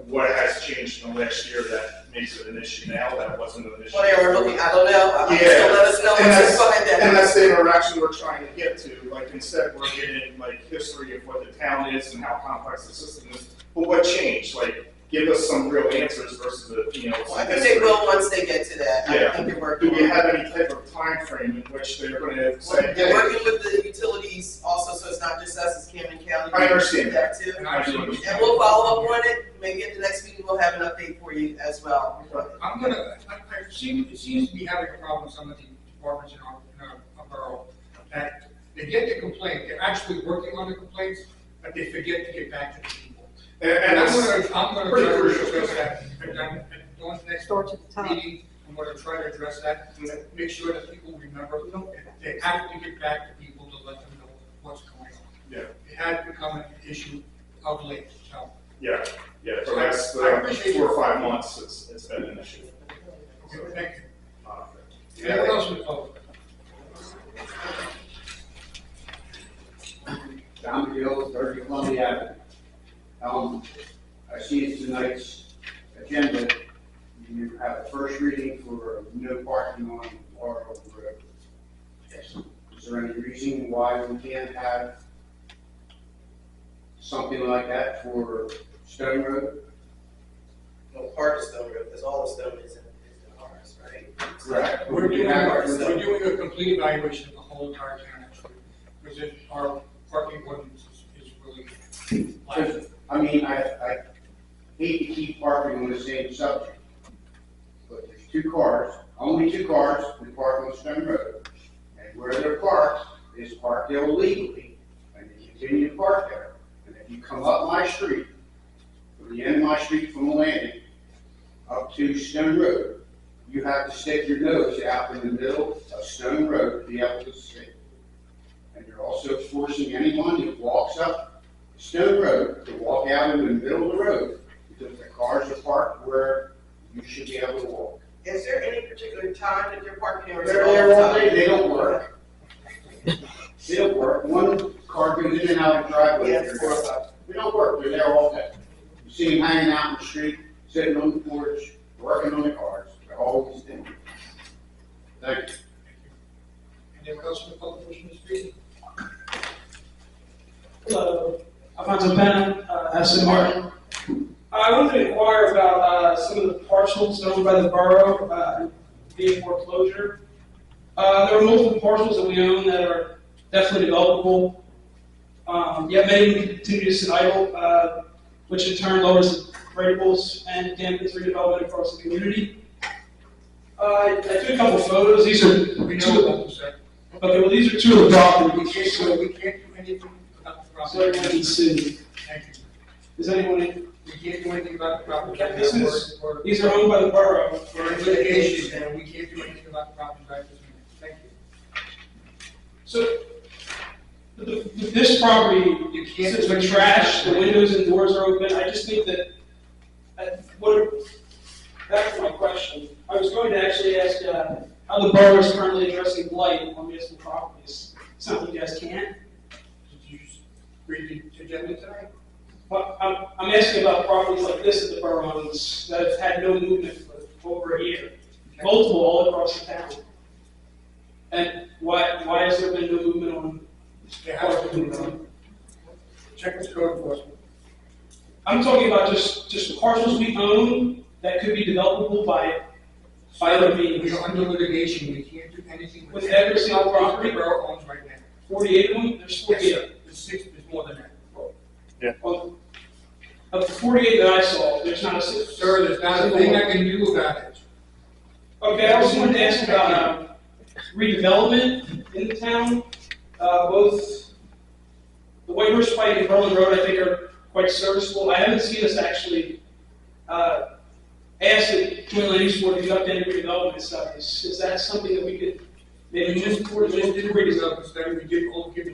[SPEAKER 10] What has changed in the last year that makes it an issue now that wasn't an issue.
[SPEAKER 4] Well, they were looking, I don't know.
[SPEAKER 10] Yeah.
[SPEAKER 4] So let us know what's behind that.
[SPEAKER 10] And that's the interaction we're trying to get to. Like, instead we're getting like history of what the town is and how complex the system is. But what changed? Like, give us some real answers versus
[SPEAKER 4] Well, I think they will once they get to that.
[SPEAKER 10] Yeah.
[SPEAKER 4] I think they're working
[SPEAKER 10] Do
[SPEAKER 4] on
[SPEAKER 10] we
[SPEAKER 4] it.
[SPEAKER 10] have any type of time frame in which they're going to say,
[SPEAKER 4] They're
[SPEAKER 10] hey,
[SPEAKER 4] working with the utilities also, so it's not just us as Camden County.
[SPEAKER 10] I understand
[SPEAKER 4] That too.
[SPEAKER 1] And I do
[SPEAKER 4] And we'll follow up on it. Maybe at the next meeting we'll have an update for you as well.
[SPEAKER 1] I've seen, it seems to be having a problem with some of the departments in our borough, that they get the complaint, they're actually working on the complaints, but they forget to get back to the people.
[SPEAKER 10] and
[SPEAKER 1] I'm
[SPEAKER 10] that's
[SPEAKER 1] gonna
[SPEAKER 10] pretty
[SPEAKER 1] try to
[SPEAKER 10] crucial.
[SPEAKER 1] address that, and on the next meeting, I'm gonna try to address that, and make sure that people remember, they have to get back to people to let them know what's going on.
[SPEAKER 10] Yeah.
[SPEAKER 1] It has become an issue of late, so.
[SPEAKER 10] Yeah, for the last
[SPEAKER 1] I appreciate
[SPEAKER 10] 4 or 5 months, it's been an issue.
[SPEAKER 1] Okay, thank you. Anyone else with public?
[SPEAKER 11] John McGill, 30 Columbia Avenue. I see tonight's agenda, you have a first reading for no parking on Laurel Rd. Yes. Is there any reason why we can't have something like that for Stone Road?
[SPEAKER 4] No part of Stone Road, because all the stone is in ours, right?
[SPEAKER 11] Correct.
[SPEAKER 1] We're doing a complete evaluation of the whole entire town, actually, because our parking ordinance is really lacking.
[SPEAKER 11] I mean, I hate to keep parking on the same subject, but there's 2 cars, only 2 cars, we park on Stone Road. And where they're parked is parked illegally, and they continue to park there. And if you come up my street, from the end of my street from the landing, up to Stone Road, you have to stick your nose out in the middle of Stone Road to be able to see. And you're also forcing anyone who walks up Stone Road to walk out in the middle of the road, because the cars are parked where you should be able to walk.
[SPEAKER 4] Is there any particular time that they're parking or is it
[SPEAKER 11] They're
[SPEAKER 4] all
[SPEAKER 11] there
[SPEAKER 4] the
[SPEAKER 11] all day,
[SPEAKER 4] time?
[SPEAKER 11] they don't work. They don't work. One car goes in and out of the driveway.
[SPEAKER 4] Yeah, it's 4 o'clock.
[SPEAKER 11] They don't work, they're there all day. You see them hanging out in the street, sitting on the porch, working on the cars. They're always there. Thank you.
[SPEAKER 1] Anyone else in the public wishing to speak?
[SPEAKER 12] Hello, Alfonso Pena, Aston Martin. I wanted to inquire about some of the parcels owned by the borough being foreclosure. There are multiple parcels that we own that are definitely developable, yet many of them continue to sit idle, which in turn lowers the rateables and dampens redevelopment across the community. I took a couple photos. These are
[SPEAKER 1] We
[SPEAKER 12] two
[SPEAKER 1] know
[SPEAKER 12] of
[SPEAKER 1] what
[SPEAKER 12] them.
[SPEAKER 1] to say.
[SPEAKER 12] Okay, well, these are 2 of the properties.
[SPEAKER 1] We can't do anything without the
[SPEAKER 12] So everyone
[SPEAKER 1] process.
[SPEAKER 12] can see.
[SPEAKER 1] Thank you.
[SPEAKER 12] Is anyone,
[SPEAKER 1] We can't do anything about the property.
[SPEAKER 12] This is- these are owned by the borough.
[SPEAKER 1] We're in litigation, and we can't do anything about the property right this minute. Thank you.
[SPEAKER 12] So, this property,
[SPEAKER 1] You can't
[SPEAKER 12] since
[SPEAKER 1] do
[SPEAKER 12] the
[SPEAKER 1] anything
[SPEAKER 12] trash,
[SPEAKER 1] about
[SPEAKER 12] the
[SPEAKER 1] it.
[SPEAKER 12] windows and doors are open, I just think that, back to my question. I was going to actually ask, how the borough is currently addressing blight on municipal properties. Something you guys can't?
[SPEAKER 1] Did you just read the agenda tonight?
[SPEAKER 12] But I'm asking about properties like this that the borough owns that have had no movement for over a year, multiple all across the town. And why has there been no movement on?
[SPEAKER 1] There has to be none. Check with code enforcement.
[SPEAKER 12] I'm talking about just the parcels we own that could be developable by other means.
[SPEAKER 1] We are under litigation, we can't do anything
[SPEAKER 12] With every single property?
[SPEAKER 1] The borough owns right now.
[SPEAKER 12] 48 of them, there's 48.
[SPEAKER 1] There's more than that.
[SPEAKER 12] Of the 48 that I saw, there's not a six.
[SPEAKER 1] Sir, there's not a thing I can do about it.
[SPEAKER 12] Okay, I also wanted to ask about redevelopment in the town. Both the White Horse Pike and Laurel Rd, I think, are quite serviceable. I haven't seen us actually ask the Joint Land Use Board to conduct any redevelopment studies. Is that something that we could
[SPEAKER 1] We
[SPEAKER 12] maybe
[SPEAKER 1] just
[SPEAKER 12] move towards?
[SPEAKER 1] did a redevelopment study, we did all give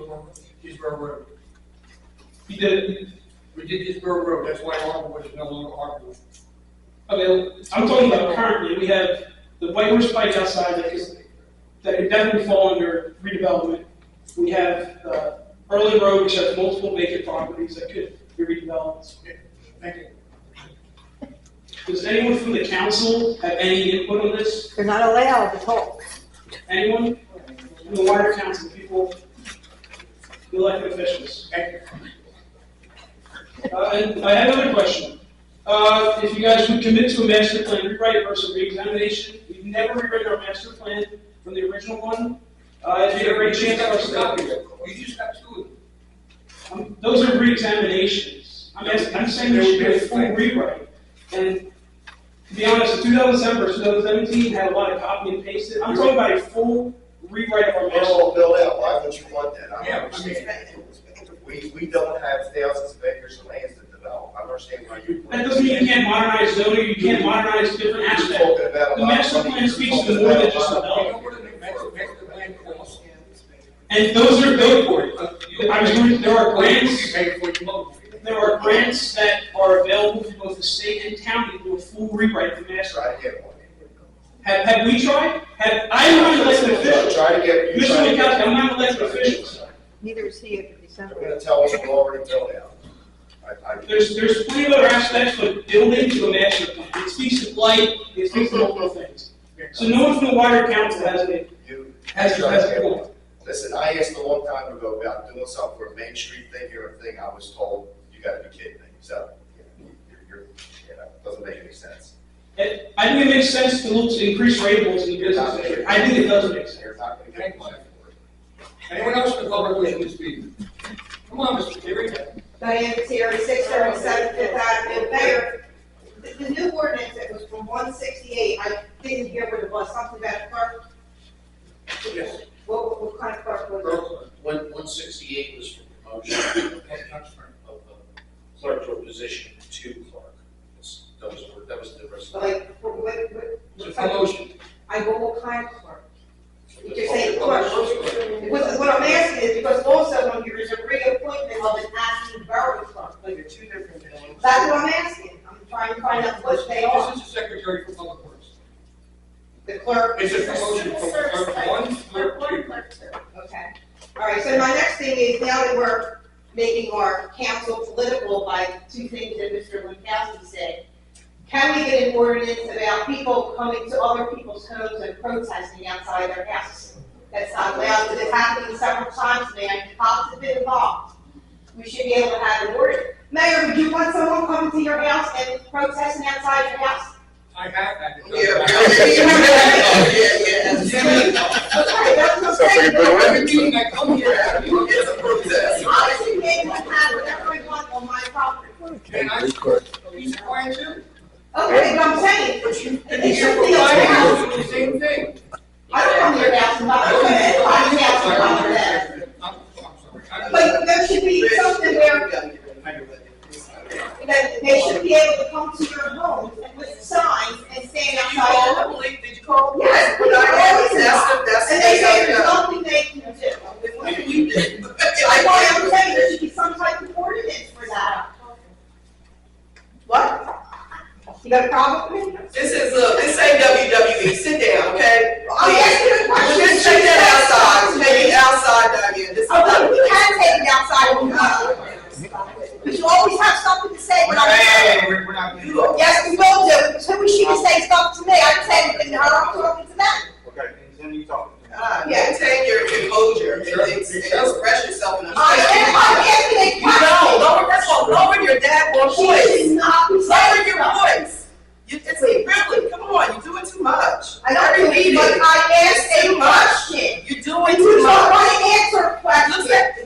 [SPEAKER 1] his Road.
[SPEAKER 12] You did.
[SPEAKER 1] We did his Road, that's why Arbor is no longer Arbor.
[SPEAKER 12] Okay, I'm talking about currently. We have the White Horse Pike outside that could definitely fall under redevelopment. We have Early Road, which has multiple vacant properties that could be redeveloped.
[SPEAKER 1] Thank you.
[SPEAKER 12] Does anyone from the council have any input on this?
[SPEAKER 13] You're not allowed to talk.
[SPEAKER 12] Anyone? From the wider council, people, the elected officials? And I have another question. If you guys would commit to a master plan rewrite versus re-examination, we've never rewritten our master plan from the original one. If you ever get a chance,
[SPEAKER 1] You just got two of them.
[SPEAKER 12] those are re-examinations. I'm saying there should be a full rewrite. And to be honest, in 2007 versus 2017 had a lot of copy and pasted. I'm talking about a full rewrite of our
[SPEAKER 14] We're
[SPEAKER 12] master
[SPEAKER 14] all built out, why would you want that? I
[SPEAKER 1] Yeah,
[SPEAKER 14] don't understand. We don't have thousands of acres of land to develop, I don't understand why you.
[SPEAKER 12] That doesn't mean you can't modernize zoning, you can't modernize different
[SPEAKER 14] You're
[SPEAKER 12] aspects.
[SPEAKER 14] talking about a
[SPEAKER 12] The
[SPEAKER 14] lot of
[SPEAKER 12] master
[SPEAKER 14] money.
[SPEAKER 12] plan
[SPEAKER 14] You're
[SPEAKER 12] speaks
[SPEAKER 14] talking
[SPEAKER 12] to more
[SPEAKER 14] about
[SPEAKER 12] than
[SPEAKER 14] a
[SPEAKER 12] just
[SPEAKER 14] lot of
[SPEAKER 1] You know
[SPEAKER 12] development.
[SPEAKER 1] what the plan costs?
[SPEAKER 12] And those are, there are grants,
[SPEAKER 1] You pay for your loan.
[SPEAKER 12] there are grants that are available for both the state and county to do a full rewrite of the master.
[SPEAKER 14] Try to get one.
[SPEAKER 12] Have we tried? I'm not an elected official.
[SPEAKER 14] Try to get.
[SPEAKER 12] Mr. McCaskey, I'm not an elected official.
[SPEAKER 13] Neither is he at
[SPEAKER 14] They're
[SPEAKER 13] December.
[SPEAKER 14] gonna tell us we're already built out.
[SPEAKER 12] There's plenty of other aspects, but building to a master plan. It speaks to blight, it speaks to multiple things. So no one from the wider council has a point.
[SPEAKER 14] Listen, I asked a long time ago about doing something for a Main Street thing here, a thing, I was told, you gotta be kidding me, so, doesn't make any sense.
[SPEAKER 12] I think it makes sense to look to increase rateables in the business district. I think it does make sense.
[SPEAKER 14] You're not gonna get money for it.
[SPEAKER 1] Anyone else in the public wishing to speak? Come on, Mr. Terry.
[SPEAKER 15] Diane Terry, 637 Fifth Avenue. Mayor, the new ordinance that was from 168, I didn't hear what it was, something about a clerk.
[SPEAKER 1] Yes.
[SPEAKER 15] What kind of clerk was it?
[SPEAKER 5] 168 was for promotion of clerk to a position to clerk. That was the rest of it.
[SPEAKER 15] Like, what
[SPEAKER 1] It's a promotion.
[SPEAKER 15] I go, what kind of clerk? You just say clerk. What I'm asking is because also when there is a reappointment of an acting borough clerk.
[SPEAKER 4] Like, they're two different things.
[SPEAKER 15] That's what I'm asking. I'm trying to find out what they are.
[SPEAKER 1] This is the Secretary for Public Works.
[SPEAKER 15] The clerk.
[SPEAKER 1] It's a promotion from clerk one, clerk two.
[SPEAKER 15] Okay. All right, so my next thing is now that we're making our council political by two things that Mr. Winkowski said, can we get an ordinance about people coming to other people's homes and protesting outside their houses? That's not allowed, because it's happening several times now, and cops have been involved. We should be able to have an ordinance. Mayor, would you want someone coming to your house and protesting outside your house?
[SPEAKER 1] I have that.
[SPEAKER 15] Okay, that's what I'm saying.
[SPEAKER 1] Every meeting I come here,
[SPEAKER 14] It's a protest.
[SPEAKER 15] I should be able to have whatever I want on my property.
[SPEAKER 1] and I, he's quiet too.
[SPEAKER 15] Okay, but I'm saying,
[SPEAKER 1] But you,
[SPEAKER 15] it's
[SPEAKER 1] you're
[SPEAKER 15] something else.
[SPEAKER 1] providing the same thing.
[SPEAKER 15] I don't come to your house, I'm not going to anybody's house and come to that.
[SPEAKER 1] I'm sorry.
[SPEAKER 15] But there should be something where, They should be able to come to your home with signs and stand
[SPEAKER 4] Did you
[SPEAKER 15] outside.
[SPEAKER 4] call the police? Did you call?
[SPEAKER 15] Yes,
[SPEAKER 4] What I
[SPEAKER 15] always
[SPEAKER 4] that's
[SPEAKER 15] and they say there's nothing they can do.
[SPEAKER 4] What do you do?
[SPEAKER 15] I want to say there should be some type of ordinance for that.
[SPEAKER 4] What?
[SPEAKER 15] You got a problem with me?
[SPEAKER 4] This ain't WWE. Sit down, okay?
[SPEAKER 15] I'm asking a question.
[SPEAKER 4] Just take that outside. Take it outside, Diane. This is
[SPEAKER 15] Oh,
[SPEAKER 4] not.
[SPEAKER 15] we can take it outside when but you always have something to say when I'm.
[SPEAKER 11] We're not gonna do that.
[SPEAKER 15] Yes, we will do, because who is she to say stuff to me? I didn't say anything to her, I'm talking to them.
[SPEAKER 11] Okay, continue talking.
[SPEAKER 4] Maintain your composure and express yourself in a.
[SPEAKER 15] I'm asking a
[SPEAKER 4] You know,
[SPEAKER 15] question.
[SPEAKER 4] lower your daggone
[SPEAKER 15] She
[SPEAKER 4] voice.
[SPEAKER 15] should not be
[SPEAKER 4] Lower
[SPEAKER 15] saying
[SPEAKER 4] your
[SPEAKER 15] stuff.
[SPEAKER 4] voice. It's a privilege. Come on, you're doing too much.
[SPEAKER 15] I don't do it, but I asked a question.
[SPEAKER 4] You're doing
[SPEAKER 15] And
[SPEAKER 4] too
[SPEAKER 15] you don't
[SPEAKER 4] much.
[SPEAKER 15] want to answer a question.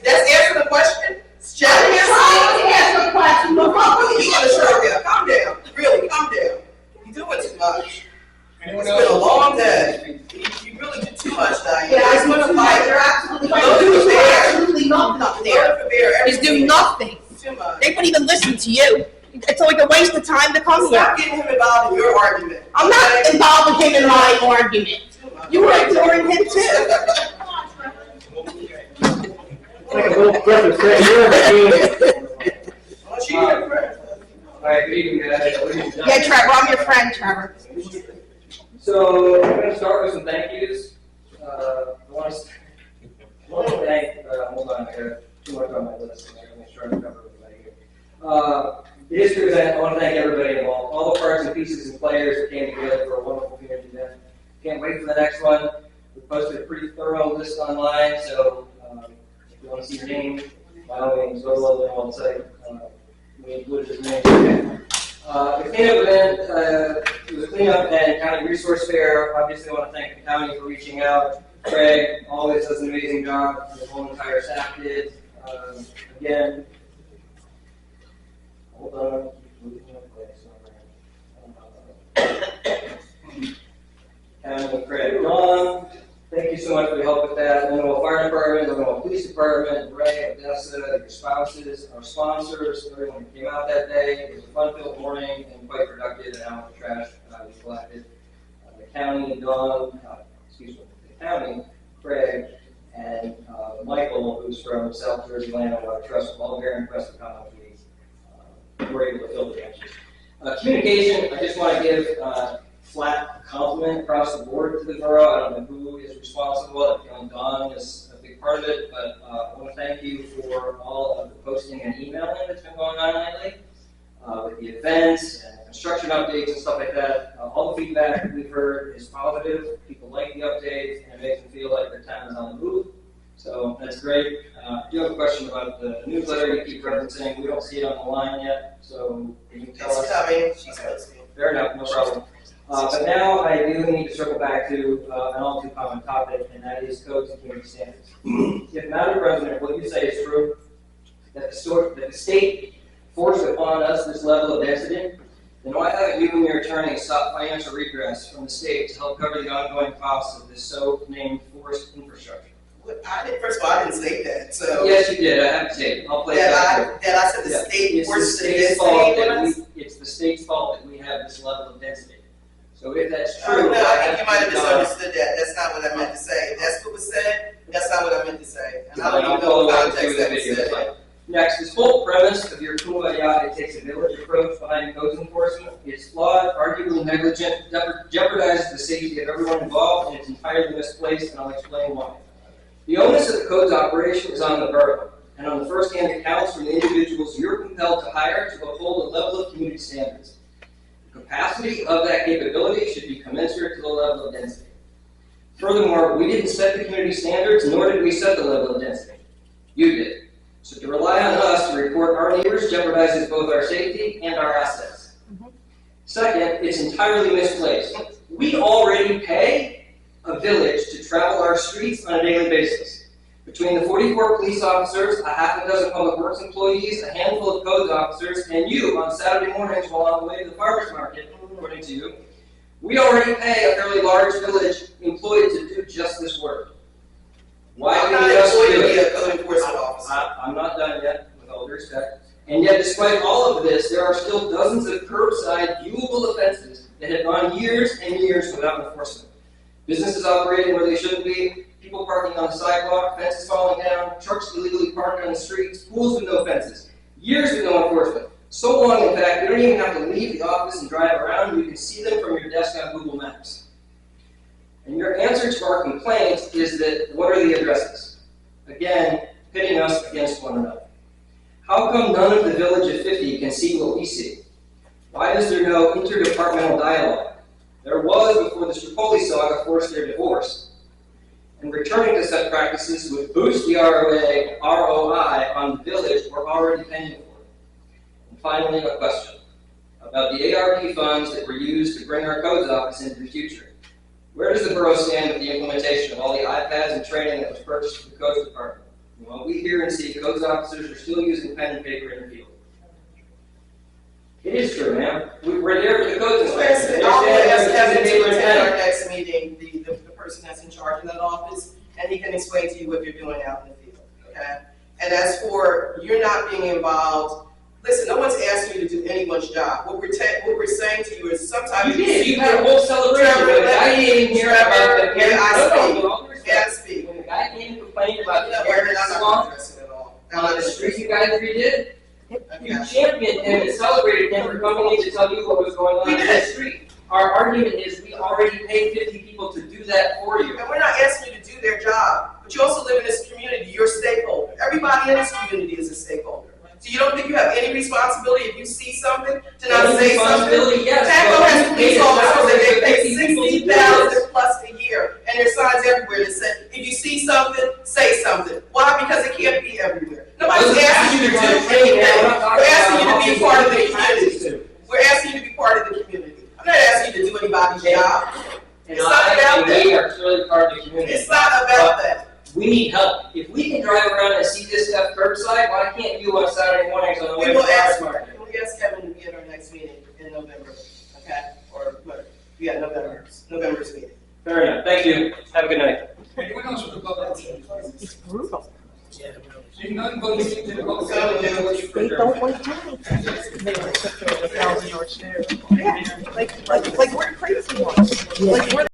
[SPEAKER 4] That's answer the question.
[SPEAKER 15] I'm trying to answer a question, but what will
[SPEAKER 4] You gotta shut down. Calm down. Really, calm down. You're doing too much.
[SPEAKER 1] Anyone
[SPEAKER 4] It's
[SPEAKER 1] else?
[SPEAKER 4] been a long day. You really do too much, Diane.
[SPEAKER 15] Yeah, I
[SPEAKER 4] It's
[SPEAKER 15] do
[SPEAKER 4] gonna
[SPEAKER 15] too much,
[SPEAKER 4] fight.
[SPEAKER 15] you're absolutely right.
[SPEAKER 4] Load
[SPEAKER 15] You
[SPEAKER 4] for
[SPEAKER 15] do
[SPEAKER 4] bear.
[SPEAKER 15] absolutely nothing up there.
[SPEAKER 4] Load for bear.
[SPEAKER 15] Just do nothing.
[SPEAKER 4] Too much.
[SPEAKER 15] They wouldn't even listen to you. It's like a waste of time to come here.
[SPEAKER 4] Stop getting him involved in your argument.
[SPEAKER 15] I'm not involved with him in my argument.
[SPEAKER 4] Too much.
[SPEAKER 15] You were ignoring him too.
[SPEAKER 16] Like a little Christmas tree, you're a
[SPEAKER 4] Oh, she your friend.
[SPEAKER 16] All right, good evening, guys.
[SPEAKER 15] Yeah, Trevor, I'm your friend, Trevor.
[SPEAKER 16] So, I'm gonna start with some thank yous. I want to thank, hold on, I got too much on my list, so I gotta make sure I cover everybody here. The history event, I want to thank everybody involved, all the parts and pieces and players that came together for a wonderful community event. Can't wait for the next one. We posted a pretty thorough list online, so if you want to see your name, by all means, go to the Lindenwold site. We included as many as we can. The cleanup event, it was a cleanup and county resource fair. Obviously, I want to thank the county for reaching out. Craig always does an amazing job. The whole entire staff did. Again, hold on. County Craig, Dawn, thank you so much for your help with that. Lindenwold Fire Department, Lindenwold Police Department, Ray, Odessa, your spouses, our sponsors, everyone who came out that day. It was a fun-filled morning and quite productive in how much trash we collected. The county, Dawn, the county, Craig, and Michael, who's from South Jersey Land and Water Trust, were all very impressed with how much we were able to fill the benches. Communication, I just want to give flat compliment across the board to the borough. I don't know who is responsible. I feel Don is a big part of it, but I want to thank you for all of the posting and emailing that's been going on lately with the events and construction updates and stuff like that. All the feedback we've heard is positive. People like the updates, and it makes them feel like their time is on the move. So that's great. I do have a question about the newsletter you keep referencing. We don't see it on the line yet, so can you tell us?
[SPEAKER 4] It's coming. She's listening.
[SPEAKER 16] Fair enough, no problem. But now I do need to circle back to an all too common topic, and that is codes and community standards. If Madam President, what you say is true, that the state forced upon us this level of density, then why haven't you and your attorney sought financial redress from the state to help cover the ongoing costs of this so-named forced infrastructure?
[SPEAKER 4] First of all, I didn't say that, so.
[SPEAKER 16] Yes, you did. I have to say it. I'll play that.
[SPEAKER 4] That I said the
[SPEAKER 16] Yeah.
[SPEAKER 4] state
[SPEAKER 16] It's the
[SPEAKER 4] forced the
[SPEAKER 16] state's
[SPEAKER 4] density
[SPEAKER 16] fault
[SPEAKER 4] on
[SPEAKER 16] that
[SPEAKER 4] us.
[SPEAKER 16] it's the state's fault that we have this level of density. So if that's
[SPEAKER 4] I
[SPEAKER 16] true.
[SPEAKER 4] don't know, I think you might have misunderstood that. That's not what I meant to say. If that's what was said, that's not what I meant to say. And I don't even know the context that was said.
[SPEAKER 16] Next, this whole premise of your kumbaya, it takes a village approach behind codes enforcement. It's flawed, arguably negligent, jeopardizes the safety of everyone involved, and it's entirely misplaced, and I'll explain why. The onus of the code's operation is on the borough, and on the first-hand accounts from the individuals you're compelled to hire to uphold a level of community standards. The capacity of that capability should be commensurate to the level of density. Furthermore, we didn't set the community standards, nor did we set the level of density. You did. So to rely on us to report our neighbors jeopardizes both our safety and our assets. Second, it's entirely misplaced. We already pay a village to travel our streets on a daily basis. Between the 44 police officers, a half a dozen public works employees, a handful of codes officers, and you on Saturday mornings while on the way to the farmer's market, according to you, we already pay a fairly large village employed to do just this work. Why
[SPEAKER 4] I'm
[SPEAKER 16] do
[SPEAKER 4] not
[SPEAKER 16] we just
[SPEAKER 4] employed
[SPEAKER 16] do
[SPEAKER 4] to be
[SPEAKER 16] it?
[SPEAKER 4] a code enforcement officer.
[SPEAKER 16] I'm not done yet, with all due respect. And yet, despite all of this, there are still dozens of curbside viewable offenses that have gone years and years without enforcement. Businesses operating where they shouldn't be, people parking on the sidewalk, fences falling down, trucks illegally parked on the streets, pools with no fences, years with no enforcement. So long, in fact, you don't even have to leave the office and drive around. You can see them from your desk on Google Maps. And your answer to our complaint is that, what are the addresses? Again, pitting us against one another. How come none of the village of 50 can see what we see? Why is there no interdepartmental dialogue? There was before the Stripoli saga forced their divorce. And returning to such practices would boost the ROI on the village we're already paying for. And finally, a question about the ARP funds that were used to bring our codes office into the future. Where does the borough stand with the implementation of all the iPads and training that was purchased for the codes department? Well, we hear and see codes officers are still using pen and paper in the field. It is true, ma'am. We're there for the codes inspector.
[SPEAKER 4] I'll ask Kevin to attend our next meeting, the person that's in charge of that office, and he can explain to you what you're doing out in the field, okay? And as for you're not being involved, listen, no one's asking you to do anyone's job. What we're saying to you is sometimes
[SPEAKER 16] you had a whole celebration.
[SPEAKER 4] Trevor,
[SPEAKER 16] I didn't hear about the
[SPEAKER 4] I speak.
[SPEAKER 16] When the guy came and complained about the
[SPEAKER 4] We're
[SPEAKER 16] air
[SPEAKER 4] not
[SPEAKER 16] salon
[SPEAKER 4] addressing it all.
[SPEAKER 16] on the street you guys redid, you championed him and celebrated him for coming in to tell you what was going on in the street. Our argument is we already paid 50 people to do that for you.
[SPEAKER 4] And we're not asking you to do their job, but you also live in this community, you're a stakeholder. Everybody in this community is a stakeholder. So you don't think you have any responsibility if you see something to not say something?
[SPEAKER 16] Yes.
[SPEAKER 4] Taco has police officers that they pay $60,000 plus a year, and there's signs everywhere that say, if you see something, say something. Why? Because it can't be everywhere. Nobody's asking you to do anything. We're asking you to be part of the community. We're asking you to be part of the community. I'm not asking you to do anybody's job. It's not about that.
[SPEAKER 16] We are clearly part of the community.
[SPEAKER 4] It's not about that.
[SPEAKER 16] We need help. If we can drive around and see this stuff curbside, why can't you on Saturday mornings on the way to the farmer's market?
[SPEAKER 4] We'll ask Kevin to be at our next meeting in November, okay? Or, yeah, November's meeting.
[SPEAKER 16] Fair enough. Thank you. Have a good night.
[SPEAKER 1] Anyone else with the public?
[SPEAKER 13] It's brutal.
[SPEAKER 1] Seeing none, voting into the vote.
[SPEAKER 13] They don't want time. Yeah, like we're crazy ones. Like we're